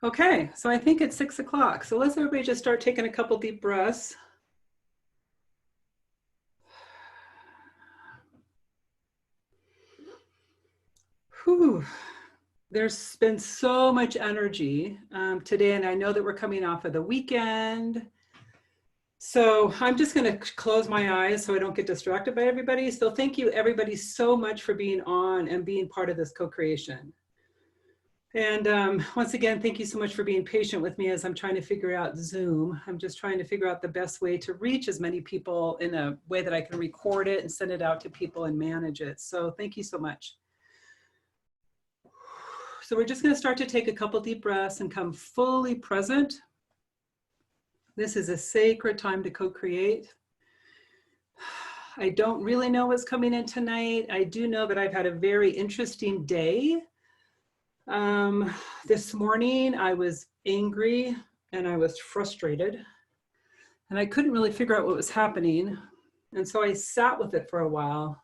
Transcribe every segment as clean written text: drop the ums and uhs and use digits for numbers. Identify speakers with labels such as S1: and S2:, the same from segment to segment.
S1: Okay, so I think it's 6 o'clock. So let's everybody just start taking a couple deep breaths. Whew. There's been so much energy today, and I know that we're coming off of the weekend. So I'm just going to close my eyes so I don't get distracted by everybody. So thank you, everybody, so much for being on and being part of this co-creation. And once again, thank you so much for being patient with me as I'm trying to figure out Zoom. I'm just trying to figure out the best way to reach as many people in a way that I can record it and send it out to people and manage it. So thank you so much. So we're just going to start to take a couple deep breaths and come fully present. This is a sacred time to co-create. I don't really know what's coming in tonight. I do know that I've had a very interesting day. This morning I was angry and I was frustrated and I couldn't really figure out what was happening. And so I sat with it for a while.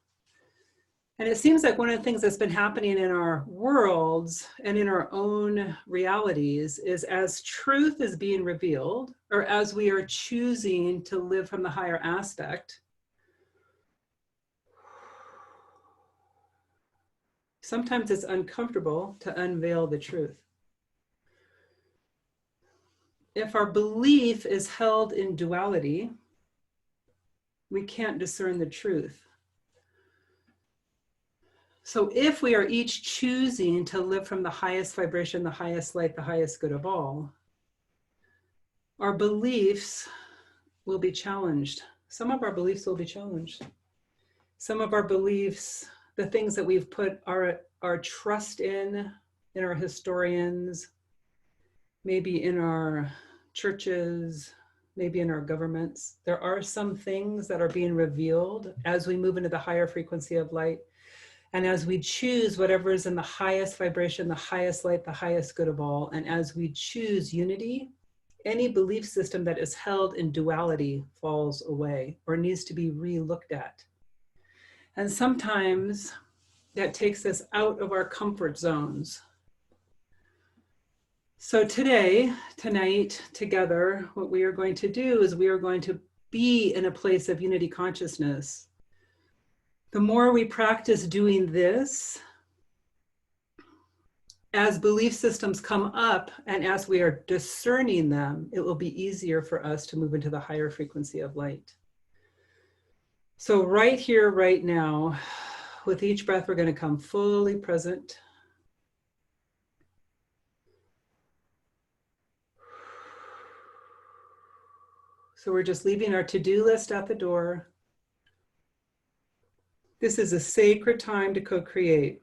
S1: And it seems like one of the things that's been happening in our worlds and in our own realities is as truth is being revealed, or as we are choosing to live from the higher aspect, sometimes it's uncomfortable to unveil the truth. If our belief is held in duality, we can't discern the truth. So if we are each choosing to live from the highest vibration, the highest light, the highest good of all, our beliefs will be challenged. Some of our beliefs will be challenged. Some of our beliefs, the things that we've put our trust in our historians, maybe in our churches, maybe in our governments. There are some things that are being revealed as we move into the higher frequency of light. And as we choose whatever is in the highest vibration, the highest light, the highest good of all, and as we choose unity, any belief system that is held in duality falls away or needs to be re-looked at. And sometimes that takes us out of our comfort zones. So tonight, together, what we are going to do is we are going to be in a place of unity consciousness. The more we practice doing this, as belief systems come up and as we are discerning them, it will be easier for us to move into the higher frequency of light. So right here, right now, with each breath, we're going to come fully present. So we're just leaving our to-do list at the door. This is a sacred time to co-create.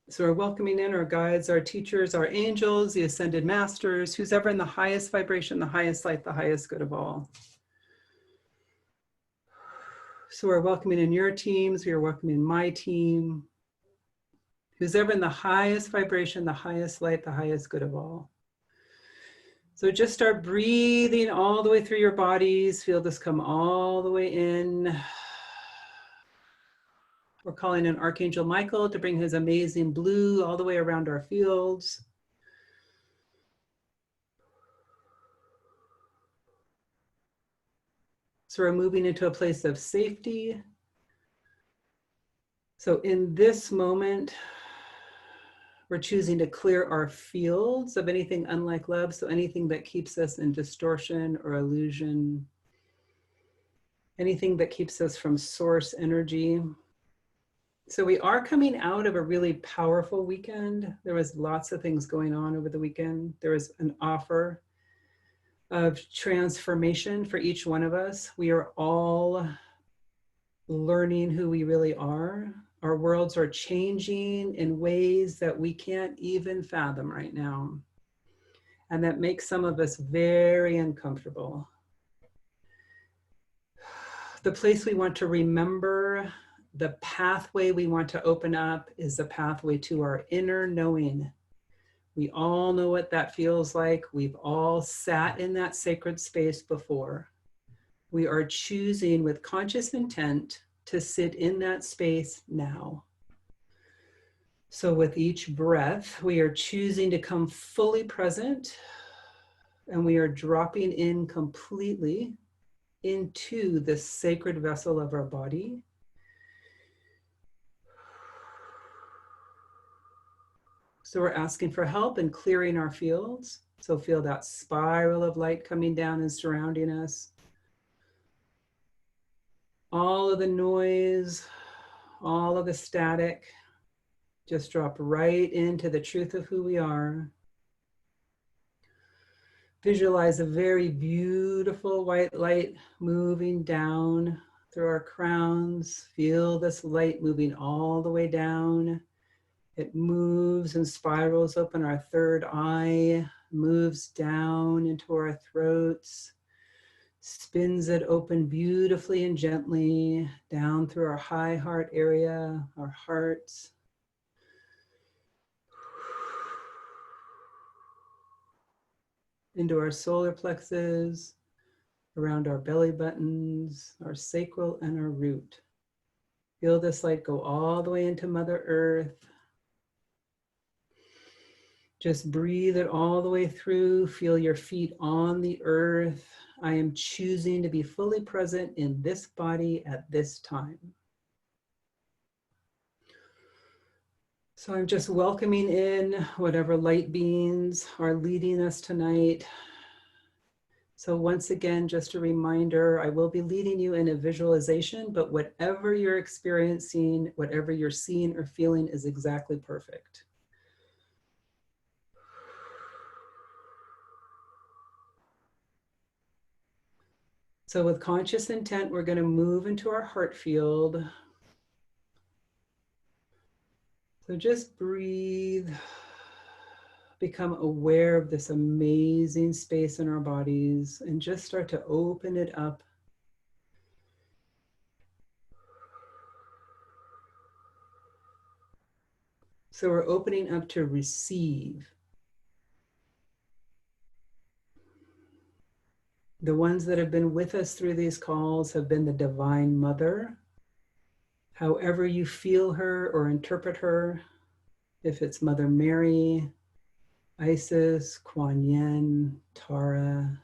S1: So we're welcoming in our guides, our teachers, our angels, the ascended masters, who's ever in the highest vibration, the highest light, the highest good of all. So we're welcoming in your teams, we are welcoming my team, who's ever in the highest vibration, the highest light, the highest good of all. So just start breathing all the way through your bodies. Feel this come all the way in. We're calling in Archangel Michael to bring his amazing blue all the way around our fields. So we're moving into a place of safety. So in this moment, we're choosing to clear our fields of anything unlike love. So anything that keeps us in distortion or illusion, anything that keeps us from source energy. So we are coming out of a really powerful weekend. There was lots of things going on over the weekend. There was an offer of transformation for each one of us. We are all learning who we really are. Our worlds are changing in ways that we can't even fathom right now. And that makes some of us very uncomfortable. The place we want to remember, the pathway we want to open up is the pathway to our inner knowing. We all know what that feels like. We've all sat in that sacred space before. We are choosing with conscious intent to sit in that space now. So with each breath, we are choosing to come fully present, and we are dropping in completely into this sacred vessel of our body. So we're asking for help in clearing our fields. So feel that spiral of light coming down and surrounding us. All of the noise, all of the static, just drop right into the truth of who we are. Visualize a very beautiful white light moving down through our crowns. Feel this light moving all the way down. It moves and spirals open our third eye, moves down into our throats, spins it open beautifully and gently down through our high heart area, our hearts. Into our solar plexus, around our belly buttons, our sacral, and our root. Feel this light go all the way into Mother Earth. Just breathe it all the way through. Feel your feet on the earth. I am choosing to be fully present in this body at this time. So I'm just welcoming in whatever light beings are leading us tonight. So once again, just a reminder, I will be leading you in a visualization, but whatever you're experiencing, whatever you're seeing or feeling is exactly perfect. So with conscious intent, we're going to move into our heart field. So just breathe, become aware of this amazing space in our bodies, and just start to open it up. So we're opening up to receive. The ones that have been with us through these calls have been the Divine Mother. However you feel her or interpret her, if it's Mother Mary, Isis, Kuan Yin, Tara,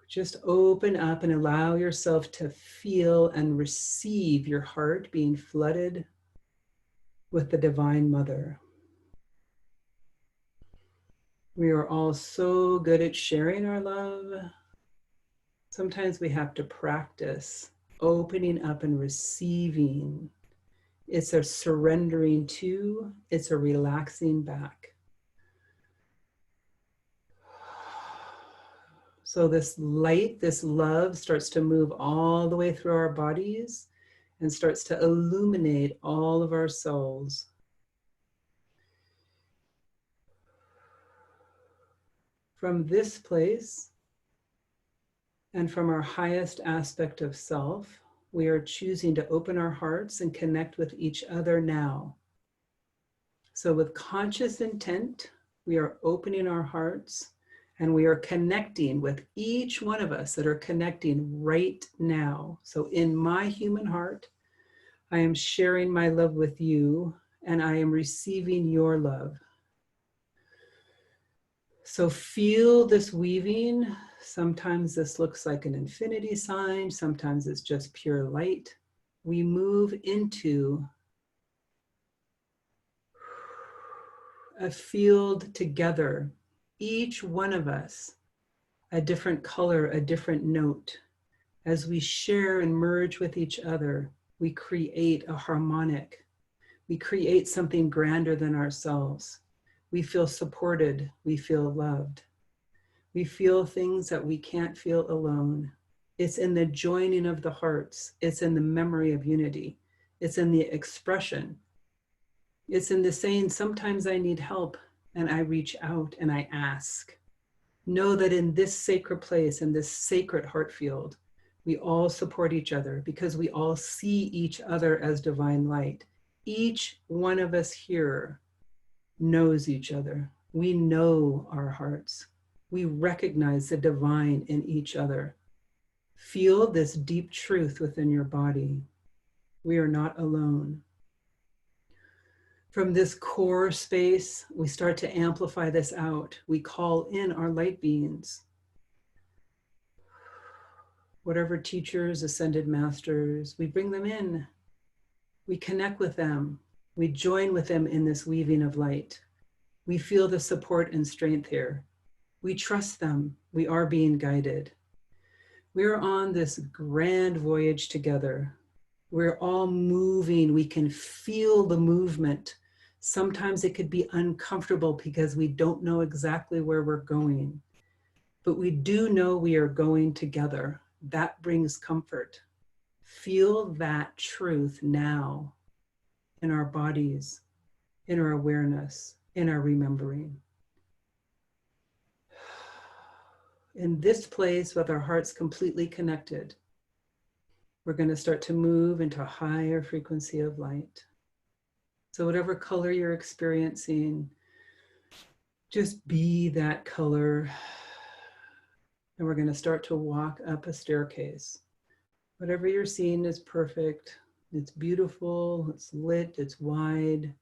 S1: just open up and allow yourself to feel and receive your heart being flooded with the Divine Mother. We are all so good at sharing our love. Sometimes we have to practice opening up and receiving. It's a surrendering to, it's a relaxing back. So this light, this love starts to move all the way through our bodies and starts to illuminate all of our souls. From this place and from our highest aspect of self, we are choosing to open our hearts and connect with each other now. So with conscious intent, we are opening our hearts and we are connecting with each one of us that are connecting right now. So in my human heart, I am sharing my love with you and I am receiving your love. So feel this weaving. Sometimes this looks like an infinity sign. Sometimes it's just pure light. We move into a field together, each one of us, a different color, a different note. As we share and merge with each other, we create a harmonic. We create something grander than ourselves. We feel supported. We feel loved. We feel things that we can't feel alone. It's in the joining of the hearts. It's in the memory of unity. It's in the expression. It's in the saying, sometimes I need help, and I reach out and I ask. Know that in this sacred place, in this sacred heart field, we all support each other because we all see each other as divine light. Each one of us here knows each other. We know our hearts. We recognize the divine in each other. Feel this deep truth within your body. We are not alone. From this core space, we start to amplify this out. We call in our light beings. Whatever teachers, ascended masters, we bring them in. We connect with them. We join with them in this weaving of light. We feel the support and strength here. We trust them. We are being guided. We are on this grand voyage together. We're all moving. We can feel the movement. Sometimes it could be uncomfortable because we don't know exactly where we're going, but we do know we are going together. That brings comfort. Feel that truth now in our bodies, in our awareness, in our remembering. In this place with our hearts completely connected, we're going to start to move into a higher frequency of light. So whatever color you're experiencing, just be that color. And we're going to start to walk up a staircase. Whatever you're seeing is perfect. It's beautiful, it's lit, it's wide.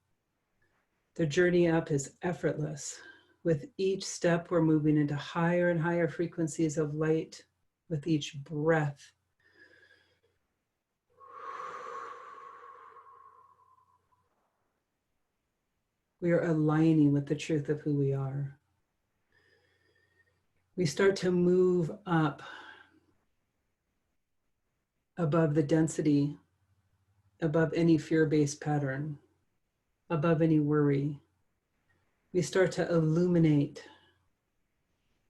S1: The journey up is effortless. With each step, we're moving into higher and higher frequencies of light with each breath. We are aligning with the truth of who we are. We start to move up above the density, above any fear-based pattern, above any worry. We start to illuminate.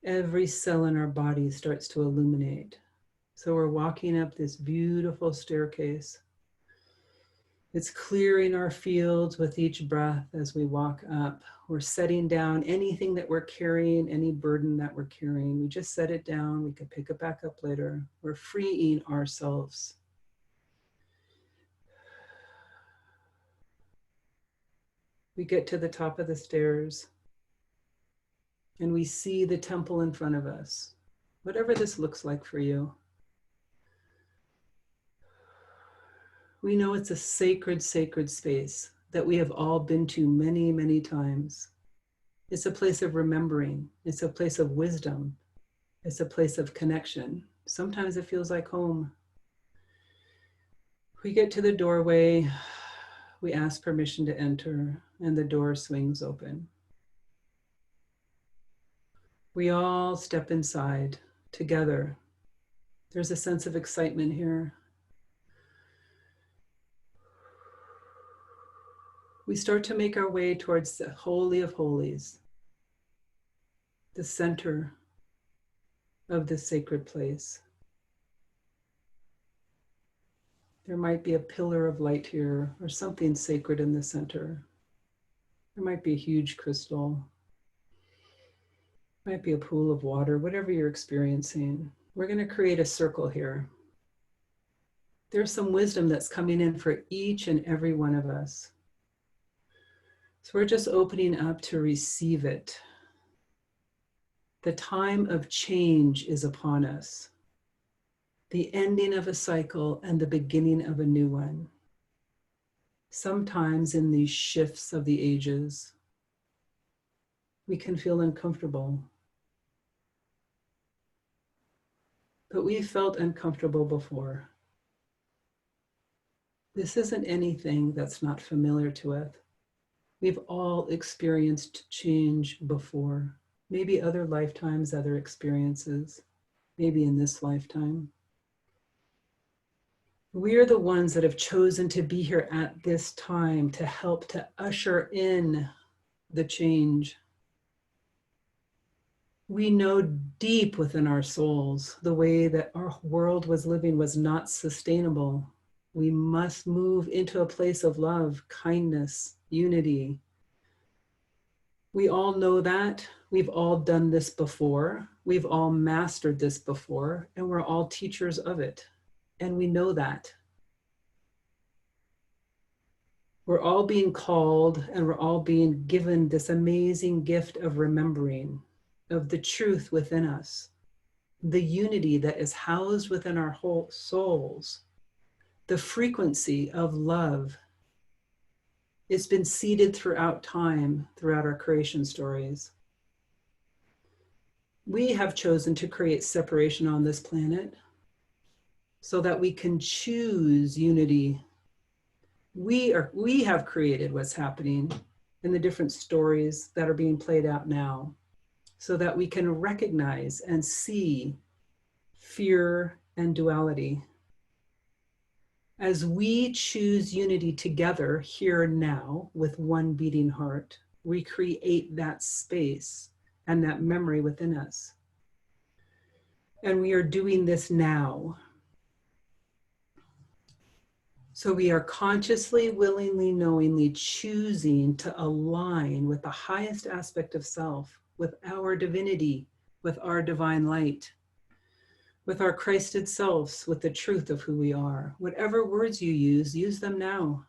S1: Every cell in our body starts to illuminate. So we're walking up this beautiful staircase. It's clearing our fields with each breath as we walk up. We're setting down anything that we're carrying, any burden that we're carrying. We just set it down. We could pick it back up later. We're freeing ourselves. We get to the top of the stairs and we see the temple in front of us, whatever this looks like for you. We know it's a sacred, sacred space that we have all been to many, many times. It's a place of remembering. It's a place of wisdom. It's a place of connection. Sometimes it feels like home. We get to the doorway, we ask permission to enter, and the door swings open. We all step inside together. There's a sense of excitement here. We start to make our way towards the Holy of Holies, the center of this sacred place. There might be a pillar of light here or something sacred in the center. There might be a huge crystal. Might be a pool of water, whatever you're experiencing. We're going to create a circle here. There's some wisdom that's coming in for each and every one of us. So we're just opening up to receive it. The time of change is upon us. The ending of a cycle and the beginning of a new one. Sometimes in these shifts of the ages, we can feel uncomfortable. But we've felt uncomfortable before. This isn't anything that's not familiar to us. We've all experienced change before. Maybe other lifetimes, other experiences, maybe in this lifetime. We are the ones that have chosen to be here at this time to help to usher in the change. We know deep within our souls the way that our world was living was not sustainable. We must move into a place of love, kindness, unity. We all know that. We've all done this before. We've all mastered this before, and we're all teachers of it. And we know that. We're all being called and we're all being given this amazing gift of remembering, of the truth within us, the unity that is housed within our whole souls, the frequency of love. It's been seeded throughout time, throughout our creation stories. We have chosen to create separation on this planet so that we can choose unity. We have created what's happening in the different stories that are being played out now, so that we can recognize and see fear and duality. As we choose unity together here now with one beating heart, we create that space and that memory within us. And we are doing this now. So we are consciously, willingly, knowingly choosing to align with the highest aspect of self, with our divinity, with our divine light, with our Christed selves, with the truth of who we are. Whatever words you use them now.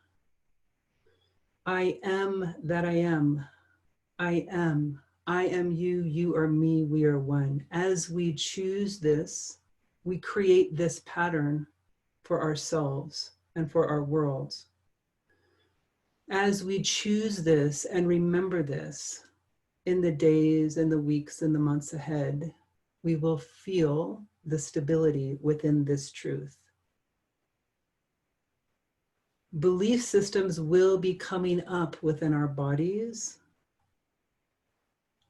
S1: I am that I am. I am. I am you, you are me, we are one. As we choose this, we create this pattern for ourselves and for our worlds. As we choose this and remember this in the days and the weeks and the months ahead, we will feel the stability within this truth. Belief systems will be coming up within our bodies,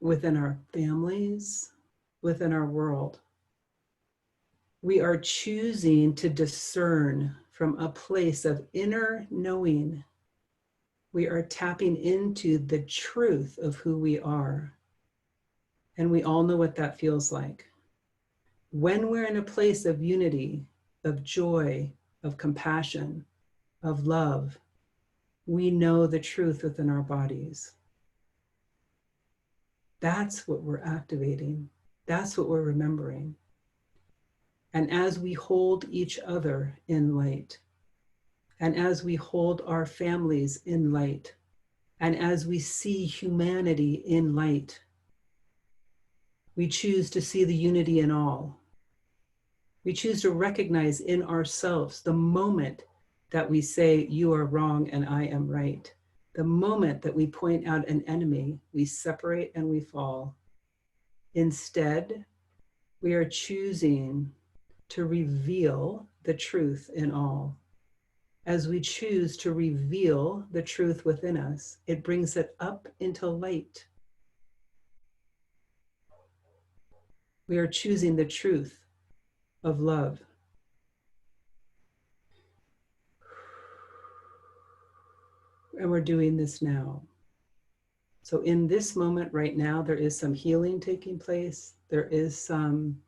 S1: within our families, within our world. We are choosing to discern from a place of inner knowing. We are tapping into the truth of who we are. And we all know what that feels like. When we're in a place of unity, of joy, of compassion, of love, we know the truth within our bodies. That's what we're activating. That's what we're remembering. And as we hold each other in light, and as we hold our families in light, and as we see humanity in light, we choose to see the unity in all. We choose to recognize in ourselves the moment that we say, you are wrong and I am right. The moment that we point out an enemy, we separate and we fall. Instead, we are choosing to reveal the truth in all. As we choose to reveal the truth within us, it brings it up into light. We are choosing the truth of love. And we're doing this now. So in this moment right now, there is some healing taking place. There is some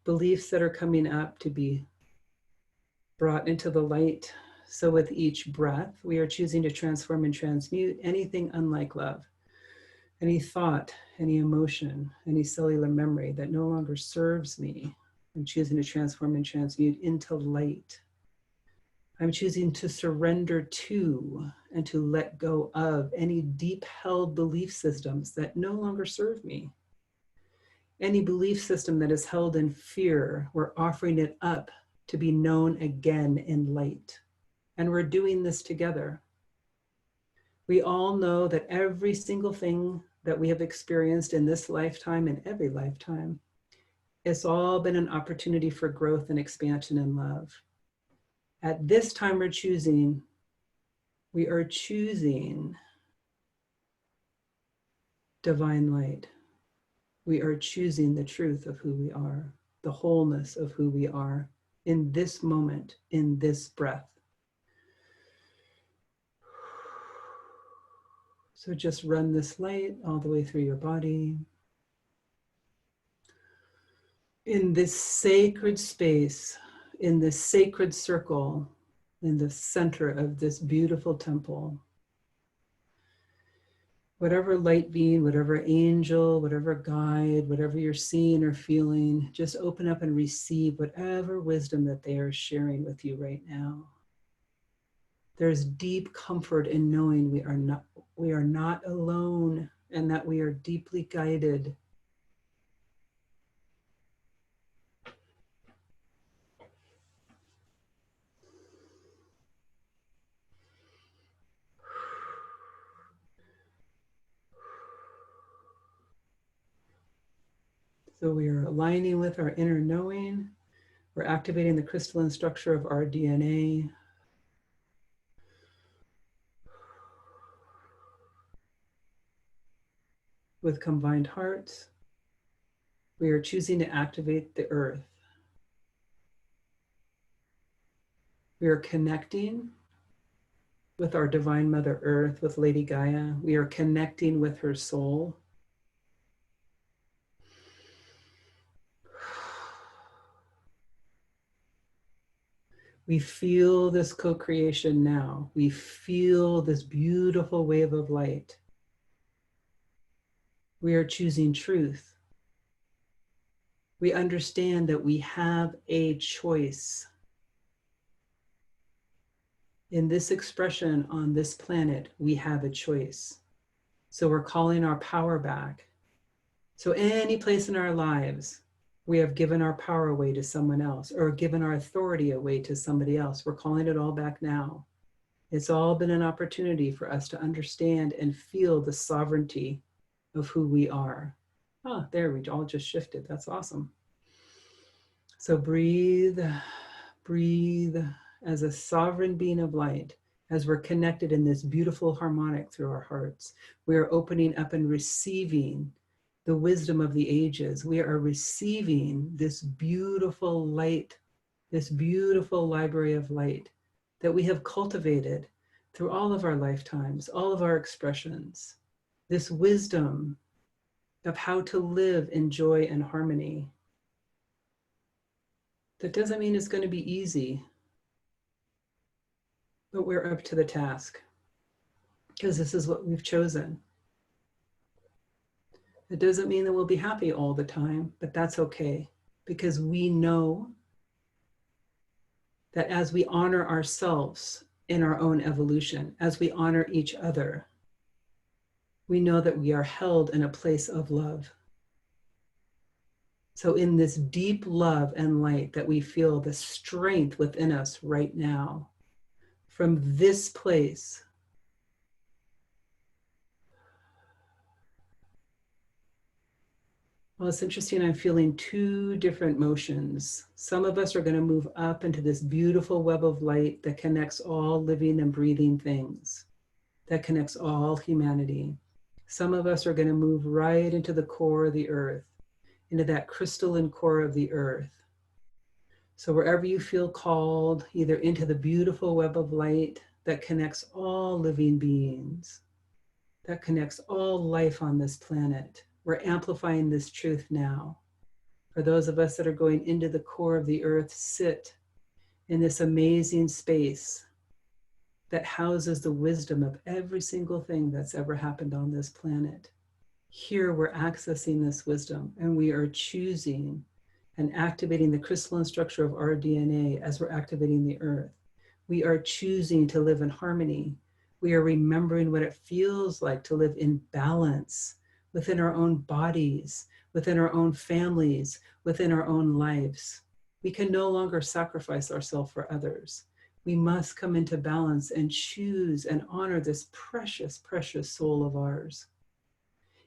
S1: beliefs that are coming up to be brought into the light. So with each breath, we are choosing to transform and transmute anything unlike love, any thought, any emotion, any cellular memory that no longer serves me. I'm choosing to transform and transmute into light. I'm choosing to surrender to and to let go of any deep held belief systems that no longer serve me. Any belief system that is held in fear, we're offering it up to be known again in light. And we're doing this together. We all know that every single thing that we have experienced in this lifetime and every lifetime, it's all been an opportunity for growth and expansion and love. At this time, we are choosing divine light. We are choosing the truth of who we are, the wholeness of who we are in this moment, in this breath. So just run this light all the way through your body. In this sacred space, in this sacred circle, in the center of this beautiful temple, whatever light being, whatever angel, whatever guide, whatever you're seeing or feeling, just open up and receive whatever wisdom that they are sharing with you right now. There's deep comfort in knowing we are not alone and that we are deeply guided. So we are aligning with our inner knowing. We're activating the crystalline structure of our DNA. With combined hearts, we are choosing to activate the earth. We are connecting with our divine Mother Earth, with Lady Gaia. We are connecting with her soul. We feel this co-creation now. We feel this beautiful wave of light. We are choosing truth. We understand that we have a choice. In this expression on this planet, we have a choice. So we're calling our power back. So any place in our lives, we have given our power away to someone else or given our authority away to somebody else. We're calling it all back now. It's all been an opportunity for us to understand and feel the sovereignty of who we are. Oh, there we all just shifted. That's awesome. So breathe, breathe as a sovereign being of light, as we're connected in this beautiful harmonic through our hearts. We are opening up and receiving the wisdom of the ages. We are receiving this beautiful light, this beautiful library of light that we have cultivated through all of our lifetimes, all of our expressions, this wisdom of how to live in joy and harmony. That doesn't mean it's going to be easy, but we're up to the task because this is what we've chosen. It doesn't mean that we'll be happy all the time, but that's okay, because we know that as we honor ourselves in our own evolution, as we honor each other, we know that we are held in a place of love. So in this deep love and light that we feel the strength within us right now, from this place, well, it's interesting, I'm feeling two different motions. Some of us are going to move up into this beautiful web of light that connects all living and breathing things, that connects all humanity. Some of us are going to move right into the core of the earth, into that crystalline core of the earth. So wherever you feel called, either into the beautiful web of light that connects all living beings, that connects all life on this planet. We're amplifying this truth now. For those of us that are going into the core of the earth, sit in this amazing space that houses the wisdom of every single thing that's ever happened on this planet. Here we're accessing this wisdom, and we are choosing and activating the crystalline structure of our DNA as we're activating the earth. We are choosing to live in harmony. We are remembering what it feels like to live in balance within our own bodies, within our own families, within our own lives. We can no longer sacrifice ourselves for others. We must come into balance and choose and honor this precious, precious soul of ours.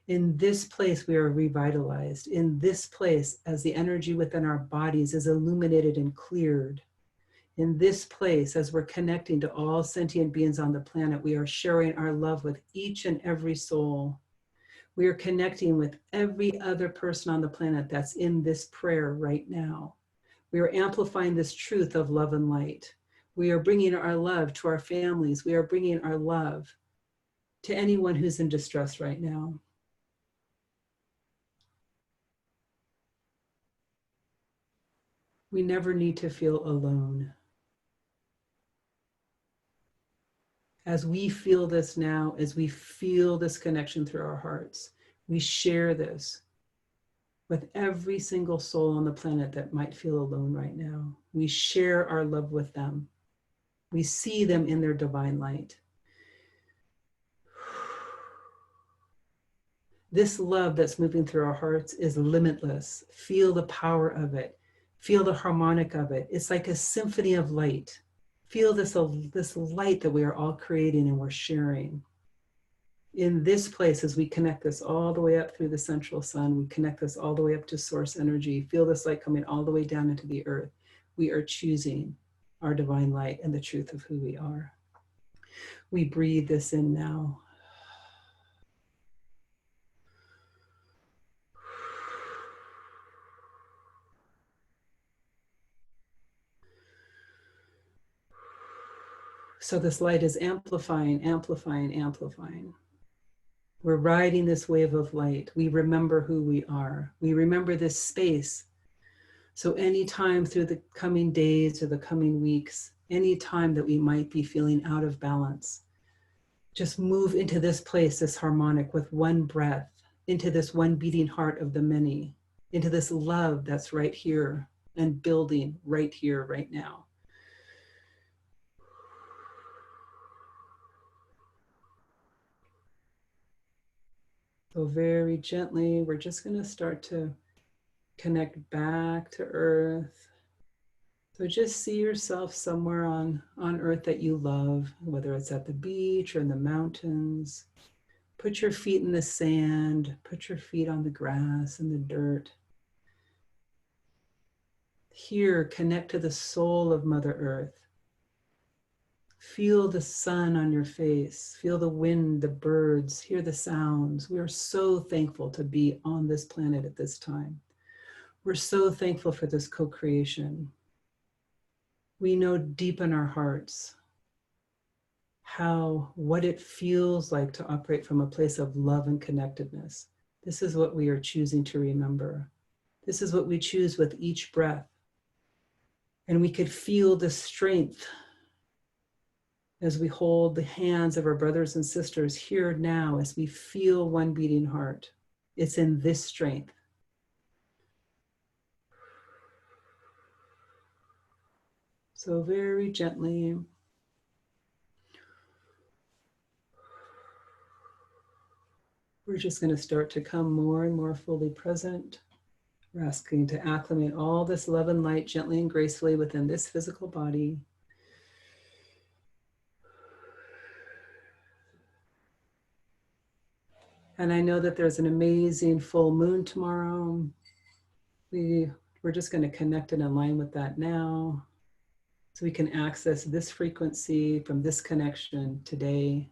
S1: In this place, we are revitalized. In this place, as the energy within our bodies is illuminated and cleared. In this place, as we're connecting to all sentient beings on the planet, we are sharing our love with each and every soul. We are connecting with every other person on the planet that's in this prayer right now. We are amplifying this truth of love and light. We are bringing our love to our families. We are bringing our love to anyone who's in distress right now. We never need to feel alone. As we feel this now, as we feel this connection through our hearts, we share this with every single soul on the planet that might feel alone right now. We share our love with them. We see them in their divine light. This love that's moving through our hearts is limitless. Feel the power of it. Feel the harmonic of it. It's like a symphony of light. Feel this light that we are all creating and we're sharing. In this place, as we connect this all the way up through the central sun, we connect this all the way up to source energy, feel this light coming all the way down into the earth. We are choosing our divine light and the truth of who we are. We breathe this in now. So this light is amplifying, amplifying, amplifying. We're riding this wave of light. We remember who we are. We remember this space. So anytime through the coming days or the coming weeks, any time that we might be feeling out of balance, just move into this place, this harmonic with one breath, into this one beating heart of the many, into this love that's right here and building right here, right now. So very gently, we're just going to start to connect back to earth. So just see yourself somewhere on earth that you love, whether it's at the beach or in the mountains. Put your feet in the sand, put your feet on the grass and the dirt. Here, connect to the soul of Mother Earth. Feel the sun on your face, feel the wind, the birds, hear the sounds. We are so thankful to be on this planet at this time. We're so thankful for this co-creation. We know deep in our hearts what it feels like to operate from a place of love and connectedness. This is what we are choosing to remember. This is what we choose with each breath. And we could feel the strength as we hold the hands of our brothers and sisters here now, as we feel one beating heart. It's in this strength. So very gently, we're just going to start to come more and more fully present. We're asking to acclimate all this love and light gently and gracefully within this physical body. And I know that there's an amazing full moon tomorrow. We're just going to connect and align with that now, so we can access this frequency from this connection today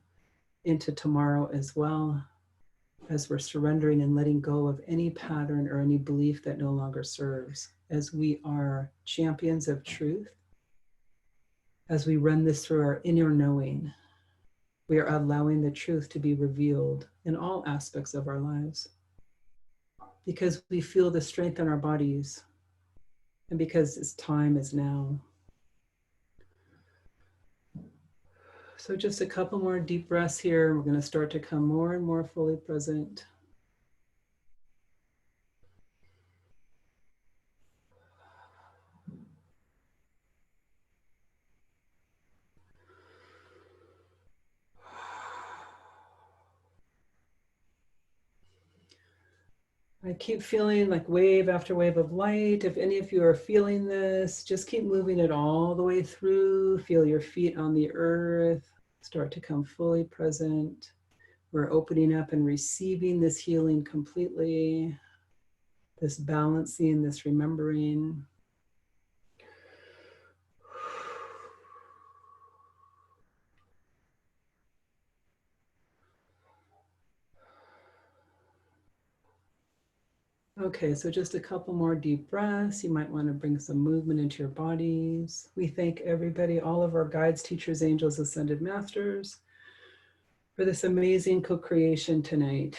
S1: into tomorrow as well, as we're surrendering and letting go of any pattern or any belief that no longer serves, as we are champions of truth. As we run this through our inner knowing, we are allowing the truth to be revealed in all aspects of our lives, because we feel the strength in our bodies and because this time is now. So just a couple more deep breaths here. We're going to start to come more and more fully present. I keep feeling like wave after wave of light. If any of you are feeling this, just keep moving it all the way through. Feel your feet on the earth. Start to come fully present. We're opening up and receiving this healing completely, this balancing, this remembering. Okay, so just a couple more deep breaths. You might want to bring some movement into your bodies. We thank everybody, all of our guides, teachers, angels, ascended masters, for this amazing co-creation tonight.